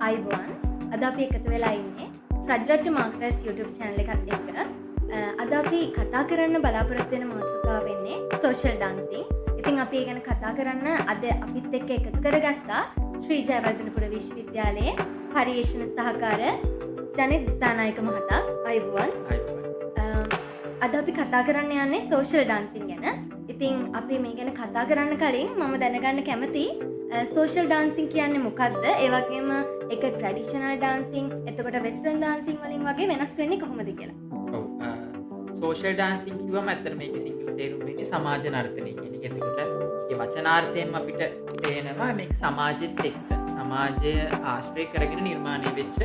අයිබෝන් අද අපි එකතු වෙලා ඉන්නේ රජරට මාකටර්ස් YouTube channel එකත් එක්ක අද අපි කතා කරන්න බලාපොරොත්තු වෙන මාතෘකාව වෙන්නේ social dancing. ඉතින් අපි ඒ ගැන කතා කරන්න අද අපිත් එක්ක එකතු කරගත්තා ශ්‍රී ජයවර්ධනපුර විශ්වවිද්‍යාලයේ පරිශන සහකාර ජනිත් දිසානායක මහතා. අයිබෝන්. අද අපි කතා කරන්න යන්නේ social dancing ගැන. ඉතින් අපි මේ ගැන කතා කරන්න කලින් මම දැනගන්න කැමති social dancing කියන්නේ මොකක්ද? ඒ වගේම ඒක traditional dancing, එතකොට western dancing වලින් වගේ වෙනස් වෙන්නේ කොහොමද කියලා. ඔව්. social dancing කිව්වම ඇත්තට මේකේ සිංහල තේරුම වෙන්නේ සමාජ නර්තනය කියන එක. එතකොට ඒ වචනාර්ථයෙන් අපිට තේරෙනවා මේක සමාජෙත් එක්ක සමාජය ආශ්‍රය කරගෙන නිර්මාණය වෙච්ච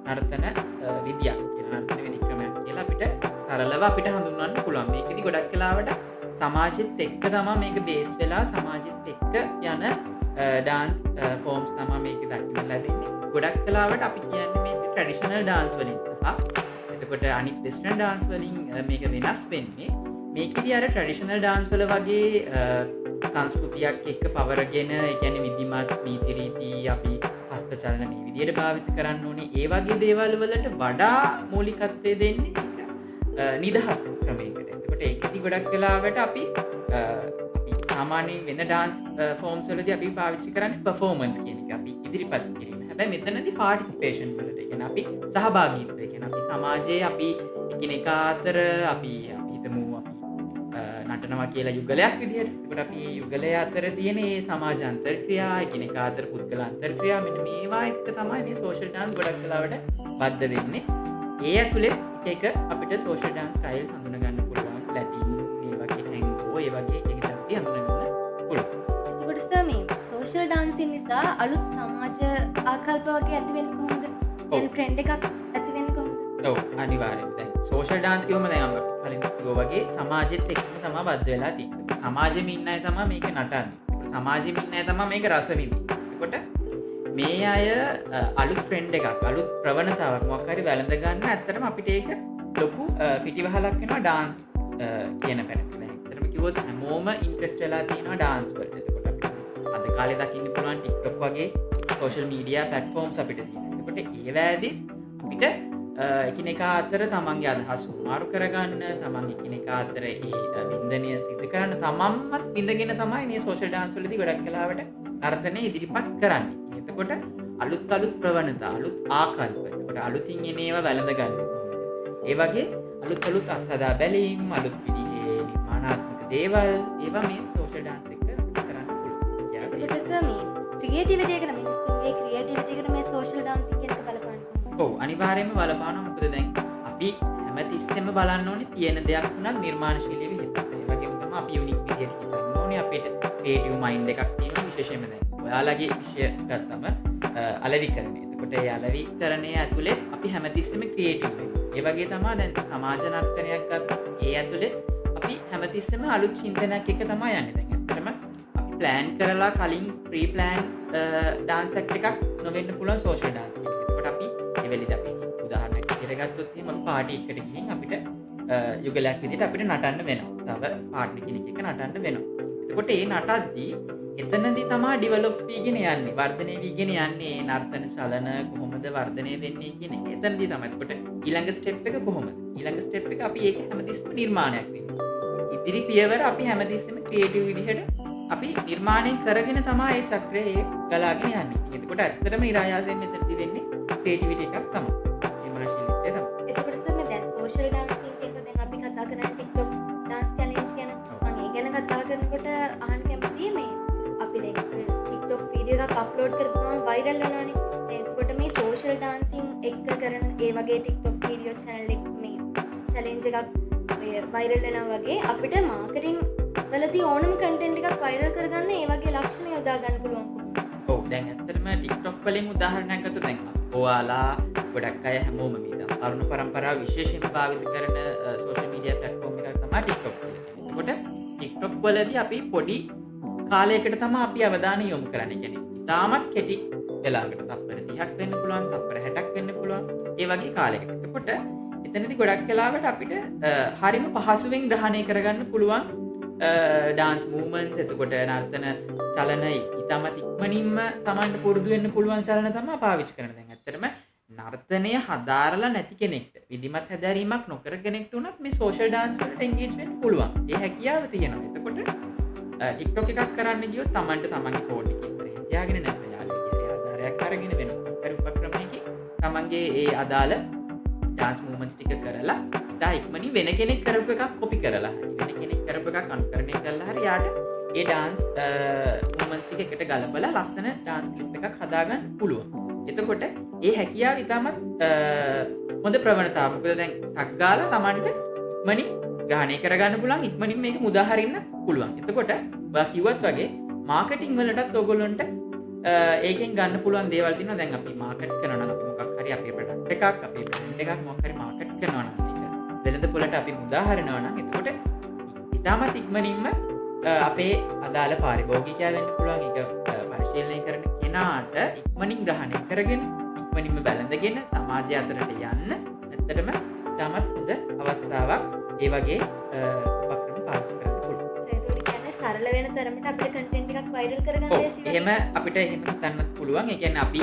නර්තන විද්‍යාවක් කියලා නර්තන විධික්‍රමයක් කියලා අපිට සරලව අපිට හඳුන්වන්න පුළුවන්. මේකෙදි ගොඩක් වෙලාවට සමාජෙත් එක්ක තමයි මේක බේස් වෙලා සමාජෙත් එක්ක යන ඩාන්ස් ෆෝම්ස් තමයි මේක දකින්න ලැබෙන්නේ. ගොඩක් වෙලාවට අපි කියන්නේ මේක ට්‍රැඩිෂනල් ඩාන්ස් වලින් සහ එතකොට අනිත් වෙස්ටර්න් ඩාන්ස් වලින් මේක වෙනස් වෙන්නේ. මේකෙදි අර ට්‍රැඩිෂනල් ඩාන්ස් වල වගේ සංස්කෘතියක් එක්ක පවරගෙන ඒ කියන්නේ විධිමත් නීති රීති අපි හස්ත චලන මේ විදිහට භාවිත කරන්න ඕනේ. ඒ වගේ දේවල් වලට වඩා මූලිකත්වය දෙන්නේ ඒක නිදහස් ක්‍රමයකට. එතකොට ඒකෙදි ගොඩක් වෙලාවට අපි සාමාන්‍යයෙන් වෙන ඩාන්ස් ෆෝම්ස් වලදී අපි පාවිච්චි කරන්නේ performance කියන එක. අපි ඉදිරිපත් කිරීම. හැබැයි මෙතනදී participation වලට කියන්නේ අපි සහභාගීත්වය කියන්නේ අපි සමාජයේ අපි එකිනෙකා අතර අපි හිතමු අපි නටනවා කියලා යුගලයක් විදිහට. එතකොට අපි යුගලය අතර තියෙන මේ සමාජ අන්තර්ක්‍රියා, එකිනෙකා අතර පුද්ගල අන්තර්ක්‍රියා මෙන්න මේවා එක්ක තමයි මේ social dance ගොඩක් වෙලාවට බද්ධ වෙන්නේ. ඒ ඇතුලේ එක අපිට social dance styles හඳුනා ගන්න පුළුවන්. ලැටින්, මේ වගේ ටැංගෝ, ඒ වගේ එක જાති හඳුනා ගන්න පුළුවන්. එතකොට සර් මේ social dancing නිසා අලුත් සමාජ ආකල්ප වගේ ඇති වෙන්නේ කොහොමද? දැන් ට්‍රෙන්ඩ් එකක් ඇති වෙන්නේ කොහොමද? ඔව් අනිවාර්යෙන්ම. දැන් social dance කිව්වම දැන් අම්ම කලින් කිව්වා වගේ සමාජෙත් එක්කම තමයි බද්ධ වෙලා තියෙන්නේ. සමාජෙම ඉන්න අය තමයි මේක නටන්නේ. සමාජෙම ඉන්න අය තමයි මේක රස විඳින්නේ. එතකොට මේ අය අලුත් ට්‍රෙන්ඩ් එකක්, අලුත් ප්‍රවණතාවක් මොකක් හරි වැළඳ ගන්න ඇත්තටම අපිට ඒක ලොකු පිටිවහලක් වෙනවා ඩාන්ස් කියන පැත්තට. දැන් ඇත්තටම කිව්වොත් හැමෝම ඉන්ට්‍රෙස්ට් වෙලා තියෙනවා ඩාන්ස් වලට. එතකොට අපිට අද කාලේ දකින්න පුළුවන් TikTok වගේ social media platforms අපිට තියෙනවා. එතකොට ඒ වෑදී අපිට එකිනෙකා අතර තමන්ගේ අදහස් මාරු කරගන්න, තමන් එකිනෙකා අතර ඒ වින්දනය සිදු කරන්න තමන්මත් විඳගෙන තමයි මේ social dance වලදී ගොඩක් වෙලාවට නර්තනය ඉදිරිපත් කරන්නේ. එතකොට අලුත් ප්‍රවණතා, අලුත් ආකල්ප, එතකොට අලුතින් එන ඒවා වැළඳ ගන්න. ඒ වගේ අලුත් අත්හදා බැලීම්, අලුත් විදිහේ නිර්මාණාත්මක දේවල් ඒවා මේ social dance එක කරන්න පුළුවන්. එතකොට සර් මේ ක්‍රියේටිවිටි එකට මිනිස්සුන්ගේ ක්‍රියේටිවිටි එකට මේ social dancing කියන එක බලපාන්නේ. ඔව් අනිවාර්යයෙන්ම බලපානවා. මොකද දැන් අපි හැමතිස්සෙම බලන්න ඕනේ තියෙන දෙයක් වුණත් නිර්මාණශීලීව හිතන්න. ඒ වගේම තමයි අපි යුනික් විදියට හිතන්න ඕනේ. අපිට ක්‍රියේටිව් මයින්ඩ් එකක් තියෙනවා. විශේෂයෙන්ම දැන් ඔයාලගේ විෂය ගත්තම අලෙවිකරණය. එතකොට ඒ අලෙවිකරණය ඇතුලේ අපි හැමතිස්සෙම ක්‍රියේටිව් වෙනවා. ඒ වගේ තමයි දැන් සමාජ නර්තනයක් ගත්තත් ඒ ඇතුලේ අපි හැමතිස්සෙම අලුත් චින්තනයක් එක තමයි යන්නේ. දැන් ඇත්තටම අපි ප්ලෑන් කරලා කලින් ප්‍රී ප්ලෑන් ඩාන්ස් එකක් නොවෙන්න පුළුවන් සෝෂල් ඩාන්ස් එකක්. එතකොට අපි ඒ වෙලෙදි අපි උදාහරණයක් විදිහට ගත්තොත් එහෙම අපි පාටි එකකට ගිහින් අපිට යුගලයක් විදිහට අපිට නටන්න වෙනවා. තව පාර්ට්නර් කෙනෙක් එක්ක නටන්න වෙනවා. එතකොට ඒ නටද්දී එතනදී තමයි ඩෙවලොප් වීගෙන යන්නේ, වර්ධනය වීගෙන යන්නේ. නර්තන චලන කොහොමද වර්ධනය වෙන්නේ කියන එක එතනදී තමයි. එතකොට ඊළඟ ස්ටෙප් එක කොහොමද? ඊළඟ ස්ටෙප් එක අපි ඒක හැමතිස්සෙම නිර්මාණයක් වෙනවා. ඉදිරි පියවර අපි හැමතිස්සෙම ක්‍රියේටිව් විදිහට අපි නිර්මාණය කරගෙන තමයි මේ චක්‍රය ගලාගෙන යන්නේ. එතකොට ඇත්තටම ඉරායාසයෙන් මෙතනදී වෙන්නේ ක්‍රියේටිවිටි එකක් තමයි. නිර්මාණශීලීත්වය තමයි. එතකොට සර් මේ දැන් social dancing කියනකොට දැන් අපි කතා කරන්නේ TikTok dance challenge ගැන. මම ඒ ගැන කතා කරනකොට අහන්න කැමතියි මේ අපි දැන් TikTok වීඩියෝ එකක් අප්ලෝඩ් කරපු ගමන් viral වෙනවනේ. එතකොට මේ social dancing එක්ක කරන ඒ වගේ TikTok වීඩියෝ channel එක මේ challenge එකක් viral වෙනවා වගේ අපිට marketing වලදී ඕනම content එකක් viral කරගන්න ඒ වගේ ලක්ෂණ යොදා ගන්න පුළුවන්. ඔව් දැන් ඇත්තටම TikTok වලින් උදාහරණයක් ගත්තොත් දැන් ඔයාලා ගොඩක් අය හැමෝම මේ තරුණ පරම්පරාව විශේෂයෙන්ම භාවිත කරන social media platform එකක් තමයි TikTok කියලා කියන්නේ. එතකොට TikTok වලදී අපි පොඩි කාලයකට තමයි අපි අවධානය යොමු කරන්නේ. කියන්නේ ඉතාමත් කෙටි වෙලාවකට තත්පර 30ක් වෙන්න පුළුවන්, තත්පර 60ක් වෙන්න පුළුවන්. ඒ වගේ කාලයකට. එතකොට එතනදී ගොඩක් වෙලාවට අපිට හරිම පහසුවෙන් ග්‍රහණය කරගන්න පුළුවන් ඩාන්ස් මූවමන්ට්ස්, එතකොට නර්තන චලන ඉතාමත් ඉක්මනින්ම Tamanට පුරුදු වෙන්න පුළුවන් චලන තමයි පාවිච්චි කරන්නේ. දැන් ඇත්තටම නර්තනය හදාරලා නැති කෙනෙක්ට විධිමත් හැදෑරීමක් නොකර කෙනෙක්ට උනත් මේ සෝෂල් ඩාන්ස් වලට එන්ගේජ් වෙන්න පුළුවන්. ඒ හැකියාව තියෙනවා. එතකොට TikTok එකක් කරන්න ගියොත් Tamanට තමන්ගේ ෆෝන් එක ඉස්සරහින් තියාගෙන නැත්නම් යාළුවෙක්ගේ ආධාරයක් අරගෙන වෙන මොකක් හරි උපක්‍රමයකින් තමන්ගේ ඒ අදාළ ඩාන්ස් මූවමන්ට්ස් ටික කරලා ඉතා ඉක්මනින් වෙන කෙනෙක් කරපු එකක් කොපි කරලා හරි වෙන කෙනෙක් කරපු එකක් අනුකරණය කරලා හරි යාට ඒ ඩාන්ස් මූවමන්ට්ස් ටික එකට ගලපලා ලස්සන ඩාන්ස් ක්ලිප් එකක් හදාගන්න පුළුවන්. එතකොට ඒ හැකියාව ඉතාමත් හොඳ ප්‍රවණතාවක්. මොකද දැන් ටක් ගාලා Tamanට ඉක්මනින් ග්‍රහණය කරගන්න පුළුවන්, ඉක්මනින් මේක මුදා හරින්න පුළුවන්. එතකොට ඔයා කිව්වත් වගේ මාකටිං වලටත් ඔයගොල්ලන්ට ඒකෙන් ගන්න පුළුවන් දේවල් තියෙනවා. දැන් අපි මාකට් කරනවා නම් අපි මොකක් හරි අපේ ප්‍රොඩක්ට් එකක්, අපේ බ්‍රෑන්ඩ් එකක් මොකක් හරි මාකට් කරනවා නම් ඒක වෙළඳ පොළට අපි මුදා හරිනවා නම් එතකොට ඉතාමත් ඉක්මනින්ම අපේ අදාළ පාරිභෝගිකයා වෙන්න පුළුවන්. ඒක පරිශීලනය කරන කෙනාට ඉක්මනින් ග්‍රහණය කරගෙන ඉක්මනින්ම බැලඳගෙන සමාජය අතරට යන්න ඇත්තටම ඉතාමත් හොඳ අවස්ථාවක්. ඒ වගේ උපක්‍රම පාවිච්චි කරන්න පුළුවන්. ඒකට කියන්නේ සරල වෙන තරමට අපිට කන්ටෙන්ට් එකක් වයිරල් කරගන්න ලේසි වෙනවා. එහෙම අපිට එහෙම හිතන්නත් පුළුවන්. ඒ කියන්නේ අපි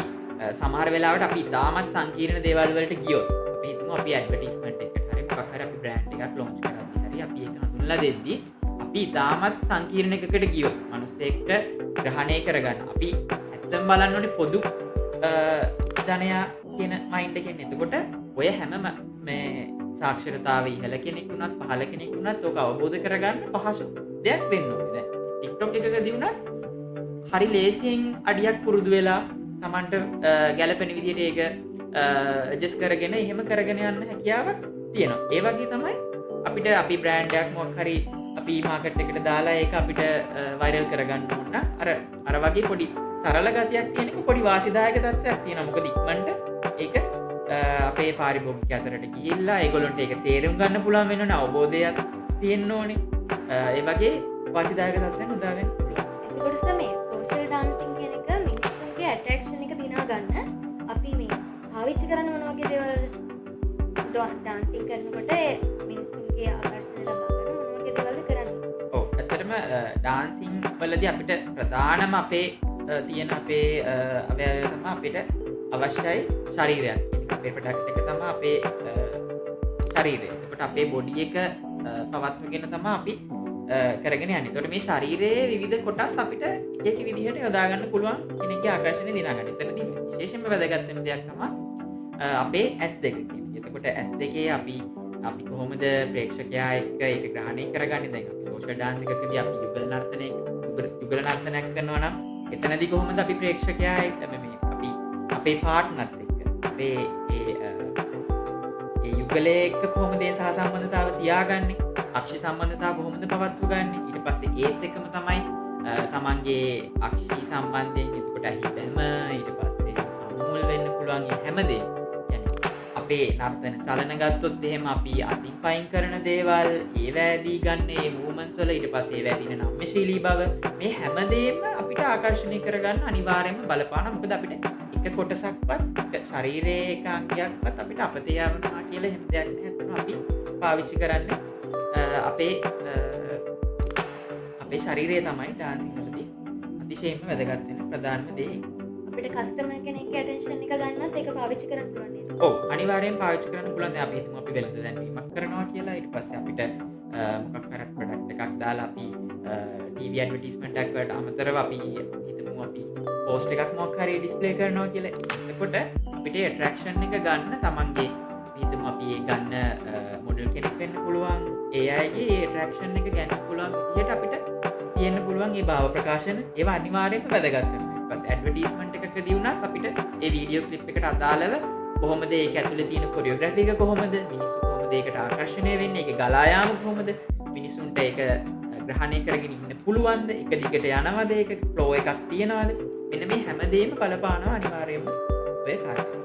සමහර වෙලාවට අපි ඉතාමත් සංකීර්ණ දේවල් වලට ගියොත් අපි හිතමු අපි ඇඩ්වර්ටයිස්මන්ට් එකකට හරි මොකක් හරි අපි බ්‍රෑන්ඩ් එකක් ලොන්ච් කරද්දී හරි අපි ඒක හඳුන්ලා දෙද්දී අපි ඉතාමත් සංකීර්ණ එකකට ගියොත් මිනිස්සෙක්ට ග්‍රහණය කරගන්න අපි ඇත්තම බලන්න ඕනේ පොදු ජනයා කියන මයින්ඩ් එකෙන්. එතකොට ඔය හැම මේ සාක්ෂරතාව ඉහළ කෙනෙක් වුණත් පහළ කෙනෙක් වුණත් ඕක අවබෝධ කරගන්න පහසු දෙයක් වෙන්න ඕනේ. දැන් TikTok එකකදී වුණත් හරි ලේසියෙන් අඩියක් පුරුදු වෙලා Tamanට ගැළපෙන විදිහට ඒක ඇඩ්ජස්ට් කරගෙන එහෙම කරගෙන යන්න හැකියාවක් තියෙනවා. ඒ වගේ තමයි අපිට අපි බ්‍රෑන්ඩ් එකක් මොකක් හරි අපි මාකට් එකට දාලා ඒක අපිට වයිරල් කරගන්න ඕන නම් අර වගේ පොඩි සරල ගතියක් තියෙන එක පොඩි වාසිදායක තත්ත්වයක් තියෙනවා. මොකද ඉක්මනට ඒක අපේ පාරිභෝගික අතරට ගිහිල්ලා ඒගොල්ලන්ට ඒක තේරුම් ගන්න පුළුවන් වෙන ඕනේ, අවබෝධයක් තියෙන්න ඕනේ. ඒ වගේ වාසිදායක තත්ත්වයන් උදා වෙන්න පුළුවන්. එතකොට මේ සෝෂල් ඩාන්සින් කියන එක මිනිස්සුන්ගේ ඇට්‍රැක්ෂන් එක දිනා ගන්න අපි මේ පාවිච්චි කරන මොන වගේ දේවල්ද? ඩාන්සින් කරනකොට මිනිස්සුන්ගේ ආකර්ෂණය ලබා ගන්න මොන වගේ දේවල්ද කරන්නේ? ඔව් ඇත්තටම ඩාන්සින් වලදී අපිට ප්‍රධානම අපේ තියෙන අපේ අවයවය තමයි අපිට අවශ්‍යයි ශරීරයක්. අපේ ප්‍රොඩක්ට් එක තමයි අපේ ශරීරය. එතකොට අපේ බොඩි එක පවත්වගෙන තමයි අපි කරගෙන යන්නේ. එතකොට මේ ශරීරයේ විවිධ කොටස් අපිට එක එක විදිහට යොදා ගන්න පුළුවන් කෙනෙක්ගේ ආකර්ෂණය දිනා ගන්න. එතනදී විශේෂයෙන්ම වැදගත් වෙන දෙයක් තමයි අපේ S2 කියන්නේ. එතකොට S2 අපි කොහොමද ප්‍රේක්ෂකයා එක්ක ඒක ග්‍රහණය කරගන්නේ? දැන් අපි සෝෂල් ඩාන්ස් එකකදී අපි යුගල නර්තනයක් කරනවා නම් එතනදී කොහොමද අපි ප්‍රේක්ෂකයා එක්ක මේ අපි අපේ පාර්ට්නර්ත් එක්ක අපේ ඒ යුගලයේ එක්ක කොහොමද ඒ සහසම්බන්ධතාව තියාගන්නේ? අක්ෂි සම්බන්ධතාව කොහොමද පවත්වගන්නේ? ඊට පස්සේ ඒත් එක්කම තමයි තමන්ගේ අක්ෂි සම්බන්ධයෙන් එතකොට හිතෙම ඊට පස්සේ අමුල් වෙන්න පුළුවන් හැමදේම. අපේ නර්තන චලන ගත්තොත් එහෙම අපි අතින් පයින් කරන දේවල් ඒවැදී ගන්න ඒ මූවමන්ට්ස් වල ඊට පස්සේ ඒවැ තියෙන නම්‍යශීලී බව මේ හැමදේම අපිට ආකර්ෂණය කරගන්න අනිවාර්යයෙන්ම බලපානවා. මොකද අපිට එක කොටසක්වත් ශරීරයේ එක අංගයක්වත් අපිට අපතේ යවනවා කියලා එහෙම දෙයක් නැහැ. අපි පාවිච්චි කරන්නේ අපේ ශරීරය තමයි ඩාන්සින් වලදී අතිශයින්ම වැදගත් වෙන ප්‍රධානම දේ. අපිට කස්ටමර් කෙනෙක්ගේ ඇටෙන්ෂන් එක ගන්නත් ඒක පාවිච්චි කරන්න පුළුවන් නේද? ඔව් අනිවාර්යෙන් පාවිච්චි කරන්න පුළුවන්. දැන් අපි හිතමු අපි වෙළඳ දැන්වීමක් කරනවා කියලා. ඊට පස්සේ අපිට මොකක් හරි ප්‍රොඩක්ට් එකක් දාලා අපි ටීවී ඇඩ්වර්ටයිස්මන්ට් එකක් වලට අමතරව අපි හිතමු අපි පෝස්ට් එකක් මොකක් හරි ඩිස්ප්ලේ කරනවා කියලා. එතකොට අපිට ඇට්‍රැක්ෂන් එක ගන්න තමන්ගේ හිතමු අපි ගන්න මොඩල් කෙනෙක් වෙන්න පුළුවන්. ඒ අයගේ ඇට්‍රැක්ෂන් එක ගන්න පුළුවන් විදිහට අපිට තියෙන්න පුළුවන් මේ භාව ප්‍රකාශන. ඒවා අනිවාර්යෙන්ම වැදගත් වෙනවා. ඊට පස්සේ ඇඩ්වර්ටයිස්මන්ට් එකකදී වුණත් අපිට ඒ වීඩියෝ ක්ලිප් එකට අදාළව කොහොමද ඒක ඇතුලේ තියෙන කොරියෝග්‍රැෆි එක කොහොමද මිනිස්සු කොහොමද ඒකට ආකර්ෂණය වෙන්නේ, ඒක ගලා යාම කොහොමද, මිනිසුන්ට ඒක ග්‍රහණය කරගෙන ඉන්න පුළුවන්ද, එක දිගට යනවද, ඒක ෆ්ලෝ එකක් තියනවද, මෙන්න මේ හැමදේම බලපානවා අනිවාර්යයෙන්ම ඔය කාර්යය.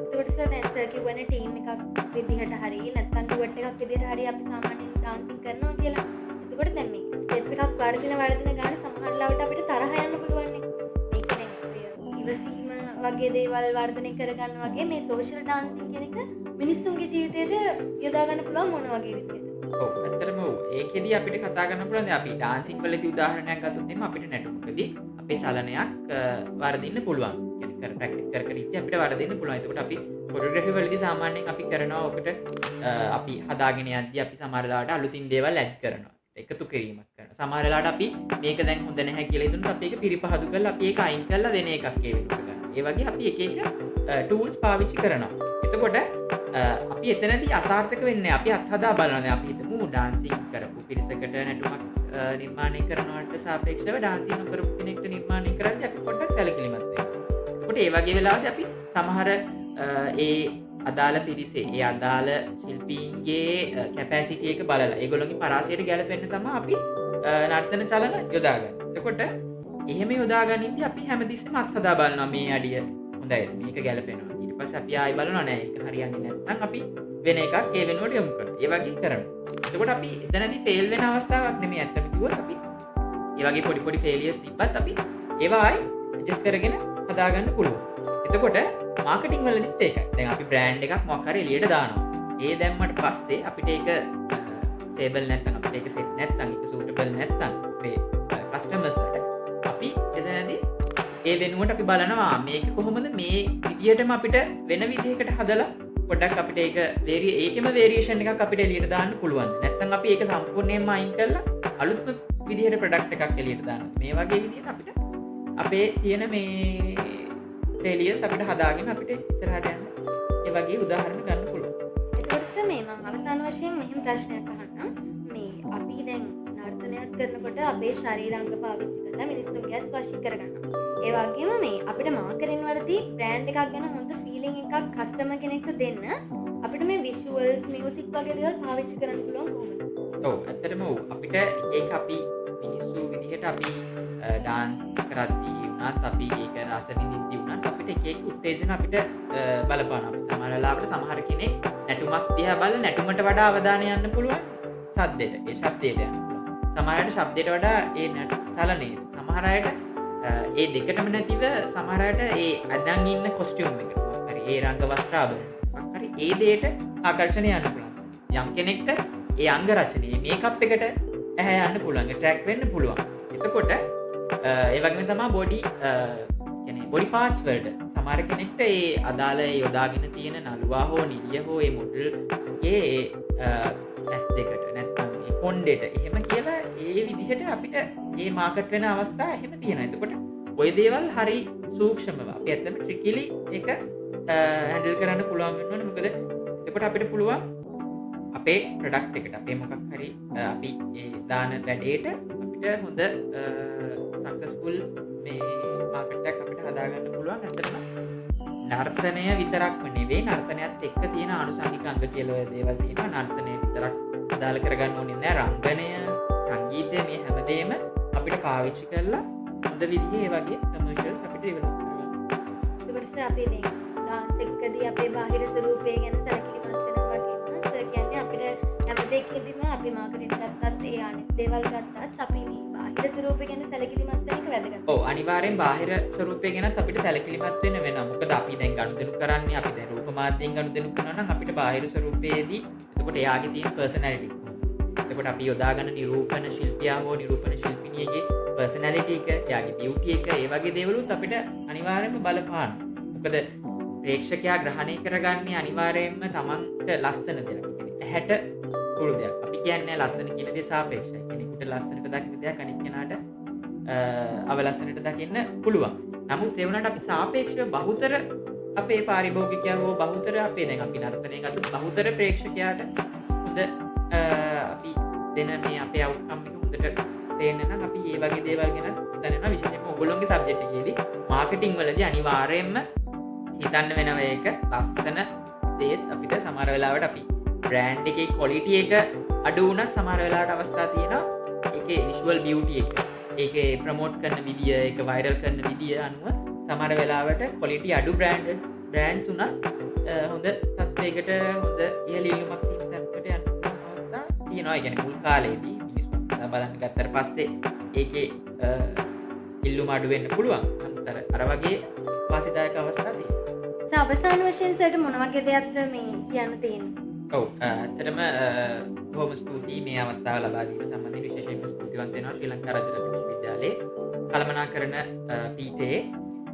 එතකොට සර් දැන් සර් කියවනේ ටීම් එකක් විදිහට හරි නැත්නම් ඩුවට් එකක් විදිහට හරි අපි සාමාන්‍යයෙන් ඩාන්සින් කරනවා කියලා. එතකොට දැන් මේ ස්ටෙප් එකක් වර්ධින ගාන සමහර ලාවට අපිට තරහ යන්න පුළුවන් නේ. මේක දැන් ඉවසීම වගේ දේවල් වර්ධනය කරගන්න වගේ මේ සෝෂල් ඩාන්සින් කියන එක මිනිස්සුන්ගේ ජීවිතයට යොදා ගන්න පුළුවන් මොන වගේ විදිහට? ඔව් ඇත්තටම ඔව්. ඒකෙදී අපිට කතා කරන්න පුළුවන්. දැන් අපි ඩාන්සින් වලදී උදාහරණයක් ගත්තොත් එහෙම අපිට නැටුමකදී අපේ චලනයක් වර්ධින්න පුළුවන්. කියන්නේ ප්‍රැක්ටිස් කර කර ඉතින් අපිට වර්ධින්න පුළුවන්. එතකොට අපි කොරියෝග්‍රැෆි වලදී සාමාන්‍යයෙන් අපි කරනවා ඔකට අපි හදාගෙන යද්දී අපි සමහර වෙලාවට අලුතින් දේවල් ඇඩ් කරනවා. එකතු කිරීමක් කරනවා. සමහර වෙලාවට අපි මේක දැන් හොඳ නැහැ කියලා හිතුනොත් අපි ඒක පිරිපහදු කරලා අපි ඒක අයින් කරලා වෙන එකක් ඒ වෙනුවට ගන්නවා. ඒ වගේ අපි එක එක ටූල්ස් පාවිච්චි කරනවා. එතකොට අපි එතනදී අසාර්ථක වෙන්නේ අපි අත්හදා බලනවා. දැන් අපි හිතමු ඩාන්සින් කරපු පිරිසකට නැටුමක් නිර්මාණය කරනවට සාපේක්ෂව ඩාන්සින් නොකරපු කෙනෙක්ට නිර්මාණය කරද්දී අපි පොඩ්ඩක් සැලකිලිමත් වෙනවා. එතකොට ඒ වගේ වෙලාවදී අපි සමහර ඒ අදාළ පිරිසේ ඒ අදාළ ශිල්පීන්ගේ කැපැසිටි එක බලලා ඒගොල්ලෝගේ පරාසයට ගැලපෙන්න තමයි අපි නර්තන චලන යොදාගන්නේ. එතකොට එහෙම යොදාගනිද්දී අපි හැමතිස්සෙම අත්හදා බලනවා මේ අඩිය හොඳයි මේක ගැලපෙනවා. ඊට පස්සේ අපි ආයෙ බලනවා නෑ ඒක හරියන්නේ නැත්නම් අපි වෙන එකක් ඒ වෙනුවට යොමු කරනවා. ඒ වගේ කරනවා. එතකොට අපි එතනදී ෆේල් වෙන අවස්ථාවක් නෙමෙයි ඇත්තම කිව්වොත් අපි ඒ වගේ පොඩි පොඩි ෆේලියර්ස් තිබ්බත් අපි ඒවා ආයෙ ඇඩ්ජස්ට් කරගෙන හදාගන්න පුළුවන්. එතකොට මාකටිං වලදීත් ඒකයි. දැන් අපි බ්‍රෑන්ඩ් එකක් මොකක් හරි එළියට දානවා. ඒ දැම්මට පස්සේ අපිට ඒක ස්ටේබල් නැත්නම් අපිට ඒක සෙට් නැත්නම් ඒක සූටබල් නැත්නම් අපේ කස්ටමර්ස්ලට අපි එතනදී ඒ වෙනුවට අපි බලනවා මේක කොහොමද මේ විදියටම අපිට වෙන විදිහකට හදලා පොඩ්ඩක් අපිට ඒක ඒකෙම වේරියේෂන් එකක් අපිට එළියට දාන්න පුළුවන්. නැත්නම් අපි ඒක සම්පූර්ණයෙන්ම අයින් කරලා අලුත්ම විදිහට ප්‍රොඩක්ට් එකක් එළියට දානවා. මේ වගේ විදිහට අපිට අපේ තියෙන මේ ෆේලියර්ස් අපිට හදාගෙන අපිට ඉස්සරහට යන්න ඒ වගේ උදාහරණ ගන්න පුළුවන්. එතකොට මේ මම අවසාන වශයෙන් මෙහෙම ප්‍රශ්නයක් අහන්නම්. මේ අපි දැන් නර්තනයක් කරනකොට අපේ ශරීරාංග පාවිච්චි කරලා මිනිස්සුන්ගේ ඇස් වශී කරගන්නවා. ඒ වගේම මේ අපිට මාකරින් වලදී බ්‍රෑන්ඩ් එකක් ගැන හොඳ ෆීලිං එකක් කස්ටමර් කෙනෙක්ට දෙන්න අපිට මේ විෂුවල්ස් මියුසික් වගේ දේවල් පාවිච්චි කරන්න පුළුවන් කොහොමද? ඔව් ඇත්තටම ඔව් අපිට ඒක අපි මිනිස්සු විදිහට අපි ඩාන්ස් කරද්දී වුණත් අපි ඒක රස විඳිද්දී වුණත් අපිට එක එක උත්තේජන අපිට බලපානවා. අපි සමහර වෙලාවට සමහර කෙනෙක් නැටුමක් දිහා බලලා නැටුමට වඩා අවධානය යන්න පුළුවන් සද්දෙට. ඒ ශබ්දයට යන්න පුළුවන්. සමහර අයට ශබ්දයට වඩා ඒ චලනයට. සමහර අයට ඒ දෙකටම නැතිව සමහර අයට ඒ අදන් ඉන්න කොස්ටියුම් එකට හරි ඒ රංග වස්ත්‍රාභරණ මොකක් හරි ඒ දෙයට ආකර්ෂණය යන්න පුළුවන්. යම් කෙනෙක්ට ඒ අංග රචනයේ මේකප් එකට ඇහැ යන්න පුළුවන්. ට්‍රැක් වෙන්න පුළුවන්. එතකොට ඒ වගේම තමයි බොඩි කියන්නේ බොඩි පාර්ට්ස් වලට සමහර කෙනෙක්ට ඒ අදාළ යොදාගෙන තියෙන නළුවා හෝ නිලිය හෝ ඒ මොඩල්ගේ ඇස් දෙකට නැත්නම් ඒ කොණ්ඩෙට එහෙම කියලා ඒ විදිහට අපිට මේ මාකට් වෙන අවස්ථා එහෙම තියෙනවා. එතකොට ওই දේවල් හරි සූක්ෂමව අපි ඇත්තටම ට්‍රිකිලි ඒක හැන්ඩල් කරන්න පුළුවන් වෙනවා. මොකද එතකොට අපිට පුළුවන් අපේ ප්‍රොඩක්ට් එකට අපේ මොකක් හරි අපි ඒ දාන වැඩේට අපිට හොඳ සක්සස්ෆුල් මේ මාකට් එකක් අපිට හදාගන්න පුළුවන්. ඇත්තටම නර්තනය විතරක්ම නෙවෙයි නර්තනයත් එක්ක තියෙන ආනුසංගික අංග කියලා ඔය දේවල් තියෙනවා. නර්තනය විතරක් අදාළ කරගන්න ඕනේ නෑ. රංගනය, සංගීතය මේ හැමදේම අපිට පාවිච්චි කරලා හොඳ විදිහේ ඒ වගේ කමර්ෂියල්ස් අපිට ඩෙවලොප් කරගන්න. ඒකට අපි දැන් ඩාන්ස් එකදී අපේ බාහිර ස්වරූපය ගැන සැලකිලිමත් වෙනවා වගේම සර් කියන්නේ අපිට හැම දෙයකදීම අපි මාකටිං ගත්තත් ඒ අනිත් දේවල් ගත්තත් අපි මේ බාහිර ස්වරූපය ගැන සැලකිලිමත් වෙන එක වැදගත්. ඔව් අනිවාර්යෙන් බාහිර ස්වරූපය ගැනත් අපිට සැලකිලිමත් වෙන්න වෙනවා. මොකද අපි දැන් ගනුදෙනු කරන්නේ අපි දැන් රූප මාධ්‍යයෙන් ගනුදෙනු කරනවා නම් අපිට බාහිර ස්වරූපයේදී එතකොට එයාගේ තියෙන පර්සනැලිටි. එතකොට අපි යොදාගන්න නිරූපණ ශිල්පියා හෝ නිරූපණ ශිල්පිනියගේ පර්සනැලිටි එක, එයාගේ බියුටි එක, ඒ වගේ දේවලුත් අපිට අනිවාර්යයෙන්ම බලපානවා. මොකද ප්‍රේක්ෂකයා ග්‍රහණය කරගන්නේ අනිවාර්යයෙන්ම තමන්ට ලස්සන දෙයක්. ඇහැට පුළු දෙයක්. අපි කියන්නේ ලස්සන කියන දේ සාපේක්ෂයි. කෙනෙකුට ලස්සනට දකින්න දෙයක් අනිත් කෙනාට අවලස්සනට දකින්න පුළුවන්. නමුත් ඒ වුණාට අපි සාපේක්ෂව බහුතර අපේ පාරිභෝගිකයා හෝ බහුතර අපේ දැන් අපි නර්තනය ගත්තොත් බහුතර ප්‍රේක්ෂකයාට හොඳ අපි දෙන මේ අපේ අවුට්කම් එක හොඳට පේන්න නම් අපි මේ වගේ දේවල් ගැන හිතන්න වෙනවා. විශේෂයෙන්ම ඔයගොල්ලෝගේ සබ්ජෙක්ට් එකේදී මාකටිං වලදී අනිවාර්යයෙන්ම හිතන්න වෙනවා ඒක ලස්සන දේත් අපිට සමහර වෙලාවට අපි බ්‍රෑන්ඩ් එකේ ක්වොලිටි එක අඩු වුණත් සමහර වෙලාවට අවස්ථා තියෙනවා ඒකේ විෂුවල් බියුටි එක ඒකේ ප්‍රොමෝට් කරන විදිය ඒක වයිරල් කරන විදිය අනුව සමහර වෙලාවට ක්වොලිටි අඩු බ්‍රෑන්ඩ්ස් උනත් හොඳ තත්ත්වයකට හොඳ ඉහළ ඉල්ලුමක් තියෙන තත්ත්වයට යන අවස්ථා තියෙනවා. ඒ කියන්නේ මුල් කාලේදී මිනිස්සු බලන්න ගත්තට පස්සේ ඒකේ ඉල්ලුම අඩු වෙන්න පුළුවන්. නමුත් අර වගේ වාසිදායක අවස්ථා තියෙනවා. අවසාන වශයෙන් සර්ට මොන වගේ දෙයක්ද මේ කියන්න තියෙන්නේ? ඔව් ඇත්තටම බොහොම ස්තුතියි මේ අවස්ථාව ලබා දීම සම්බන්ධයෙන් විශේෂයෙන්ම ස්තුතිවන්ත වෙනවා ශ්‍රී ලංකා රජරට විශ්වවිද්‍යාලයේ කළමනා කරන පීඨයේ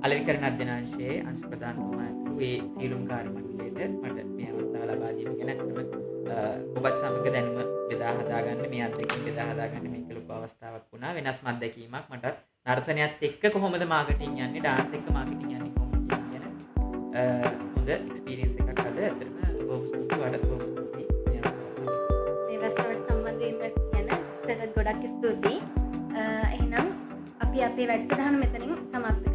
අලෙවිකරණ අධ්‍යනාංශයේ අංශ ප්‍රධානතුමා ඇතුළු ඒ සියලුම කාර්ය මණ්ඩලයට මට මේ අවස්ථාව ලබා දීම ගැන ඇත්තටම ඔබත් සමග දැනුම බෙදා හදාගන්න මේ අත්දැකීම් බෙදා හදාගන්න මේක ලොකු අවස්ථාවක් වුණා. වෙනස්ම අත්දැකීමක් මටත් නර්තනයත් එක්ක කොහොමද මාකටිං යන්නේ, ඩාන්ස් එක්ක මාකටිං යන්නේ කොහොමද කියන හොඳ එක්ස්පීරියන්ස් එකක් අද ඇත්තටම බොහොම ස්තුතියි වඩාත් බොහොම ස්තුතියි මේ අවස්ථාවට. මේ වැස්සවට සම්බන්ධ වීමට ගැන සරත් ගොඩක් ස්තුතියි. එහෙනම් අපි අපේ වැඩසටහන මෙතනින් සමාප්ත